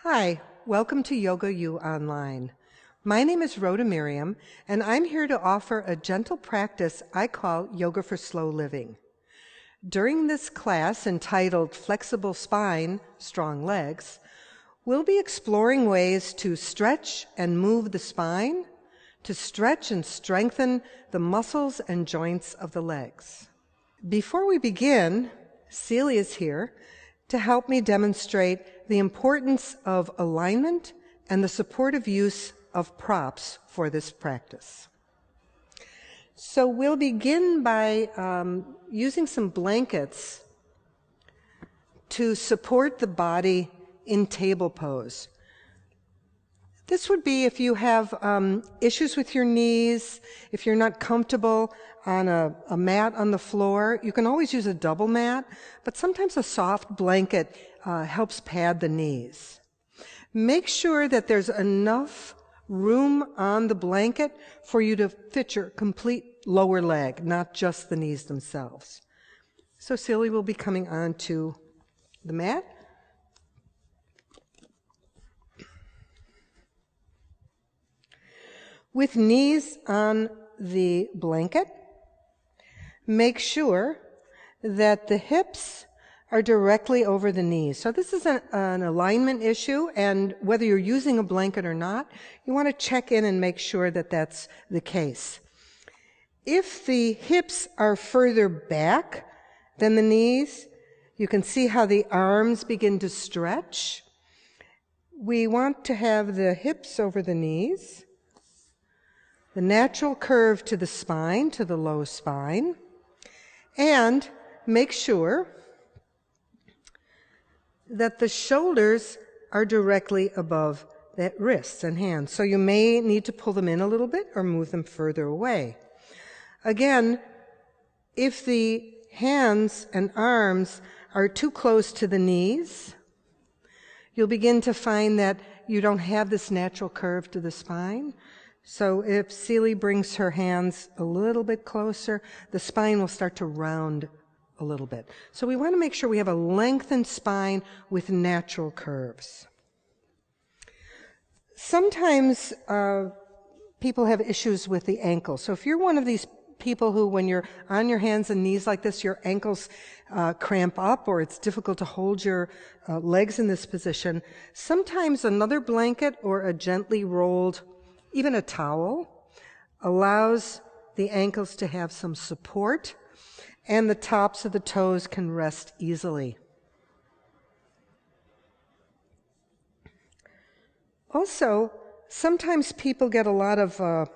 Hi, welcome to Yoga U Online. My name is Rhoda Miriam, and I'm here to offer a gentle practice I call Yoga for Slow Living. During this class entitled Flexible Spine, Strong Legs, we'll be exploring ways to stretch and move the spine, to stretch and strengthen the muscles and joints of the legs. Before we begin, Celia is here to help me demonstrate the importance of alignment and the supportive use of props for this practice. So we'll begin by using some blankets to support the body in table pose. This would be if you have issues with your knees, if you're not comfortable on a mat on the floor. You can always use a double mat, but sometimes a soft blanket helps pad the knees. Make sure that there's enough room on the blanket for you to fit your complete lower leg, not just the knees themselves. So Celia will be coming onto the mat. With knees on the blanket, make sure that the hips are directly over the knees. So this is an alignment issue, and whether you're using a blanket or not, you want to check in and make sure that that's the case. If the hips are further back than the knees, you can see how the arms begin to stretch. We want to have the hips over the knees, the natural curve to the spine, to the low spine, and make sure that the shoulders are directly above the wrists and hands. So you may need to pull them in a little bit or move them further away. Again, if the hands and arms are too close to the knees, you'll begin to find that you don't have this natural curve to the spine. So if Celia brings her hands a little bit closer, the spine will start to round a little bit. So we want to make sure we have a lengthened spine with natural curves. Sometimes people have issues with the ankle. So if you're one of these people who, when you're on your hands and knees like this, your ankles cramp up, or it's difficult to hold your legs in this position, sometimes another blanket or a gently rolled, even a towel, allows the ankles to have some support, and the tops of the toes can rest easily. Also, sometimes people get a lot of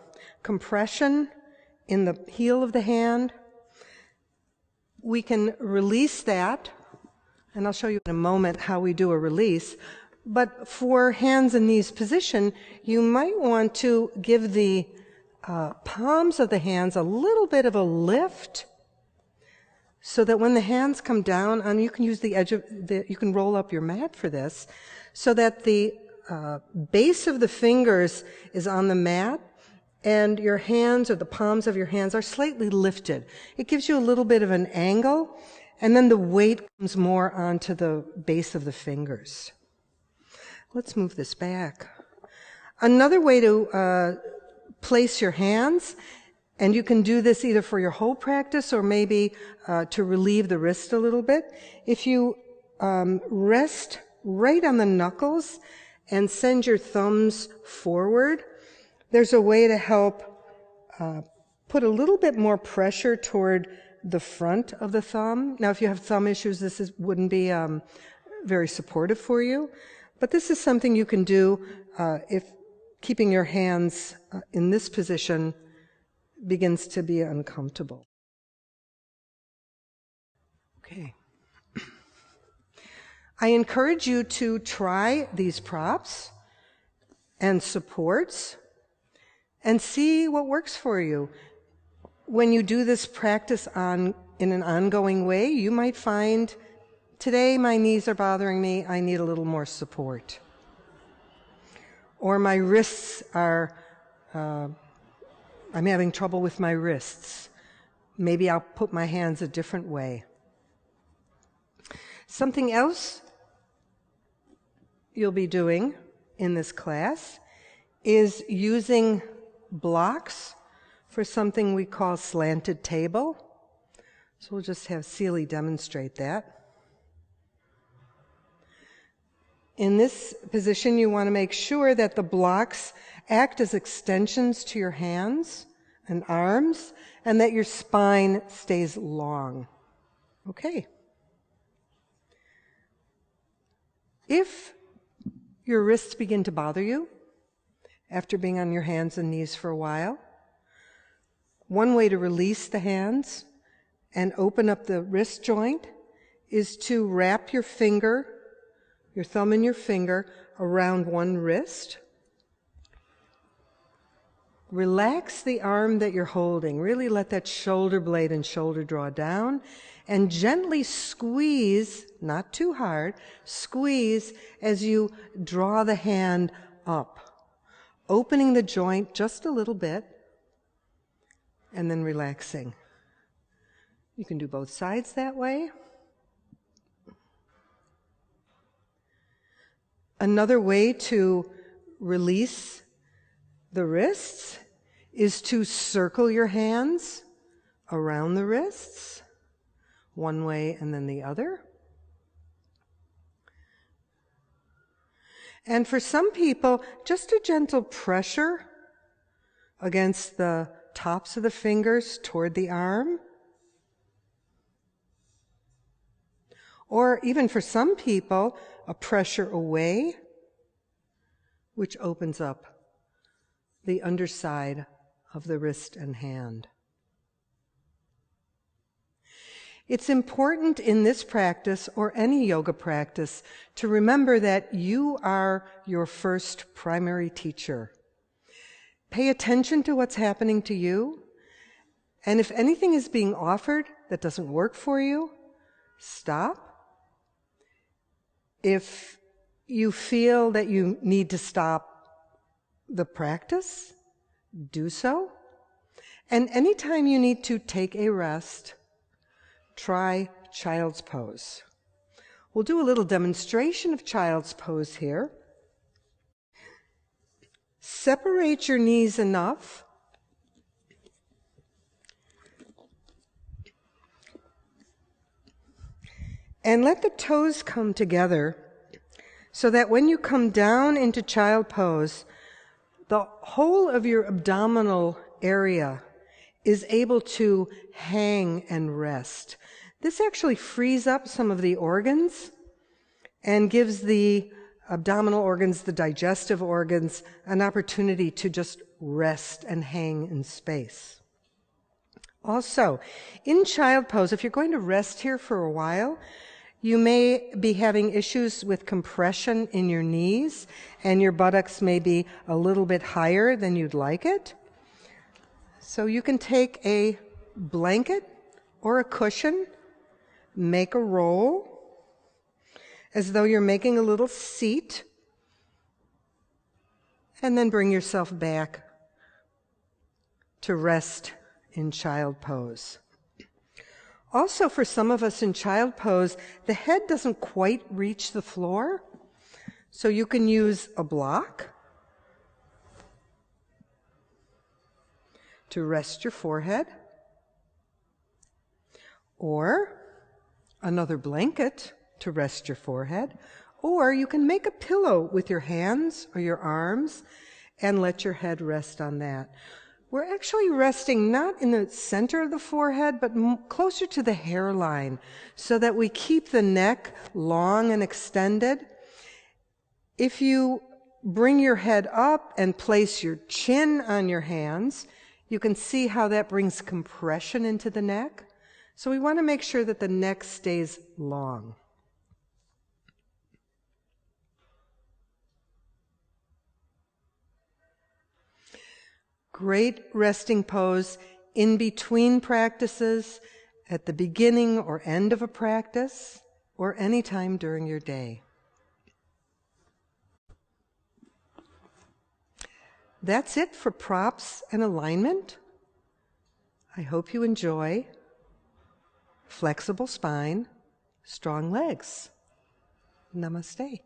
compression in the heel of the hand. We can release that, and I'll show you in a moment how we do a release. But for hands and knees position, you might want to give the palms of the hands a little bit of a lift, so that when the hands come down, and you can use the edge of you can roll up your mat for this, so that the base of the fingers is on the mat, and your hands, or the palms of your hands, are slightly lifted. It gives you a little bit of an angle, and then the weight comes more onto the base of the fingers. Let's move this back. Another way to place your hands, and you can do this either for your whole practice or maybe to relieve the wrist a little bit. If you rest right on the knuckles and send your thumbs forward, there's a way to help put a little bit more pressure toward the front of the thumb. Now, if you have thumb issues, this wouldn't be very supportive for you. But this is something you can do if keeping your hands in this position begins to be uncomfortable. Okay. I encourage you to try these props and supports and see what works for you. When you do this practice in an ongoing way, you might find, today my knees are bothering me, I need a little more support. Or my wrists are, I'm having trouble with my wrists. Maybe I'll put my hands a different way. Something else you'll be doing in this class is using blocks for something we call slanted table. So we'll just have Celia demonstrate that. In this position, you want to make sure that the blocks act as extensions to your hands and arms, and that your spine stays long. Okay. If your wrists begin to bother you after being on your hands and knees for a while, one way to release the hands and open up the wrist joint is to wrap your finger, your thumb and your finger, around one wrist. Relax the arm that you're holding. Really let that shoulder blade and shoulder draw down, and gently squeeze, not too hard, squeeze as you draw the hand up, opening the joint just a little bit, and then relaxing. You can do both sides that way. Another way to release the wrists is to circle your hands around the wrists, one way and then the other. And for some people, just a gentle pressure against the tops of the fingers toward the arm. Or even for some people, a pressure away, which opens up the underside of the wrist and hand. It's important in this practice, or any yoga practice, to remember that you are your first primary teacher. Pay attention to what's happening to you, and if anything is being offered that doesn't work for you, stop. If you feel that you need to stop the practice, do so. And anytime you need to take a rest, try child's pose. We'll do a little demonstration of child's pose here. Separate your knees enough and let the toes come together so that when you come down into child pose, the whole of your abdominal area is able to hang and rest. This actually frees up some of the organs and gives the abdominal organs, the digestive organs, an opportunity to just rest and hang in space. Also, in child pose, if you're going to rest here for a while, you may be having issues with compression in your knees, and your buttocks may be a little bit higher than you'd like it. So you can take a blanket or a cushion, make a roll, as though you're making a little seat, and then bring yourself back to rest in child pose. Also, for some of us in child pose, the head doesn't quite reach the floor, so you can use a block to rest your forehead, or another blanket to rest your forehead, or you can make a pillow with your hands or your arms and let your head rest on that. We're actually resting not in the center of the forehead, but closer to the hairline, so that we keep the neck long and extended. If you bring your head up and place your chin on your hands, you can see how that brings compression into the neck. So we want to make sure that the neck stays long. Great resting pose in between practices, at the beginning or end of a practice, or any time during your day. That's it for props and alignment. I hope you enjoy flexible spine, strong legs. Namaste.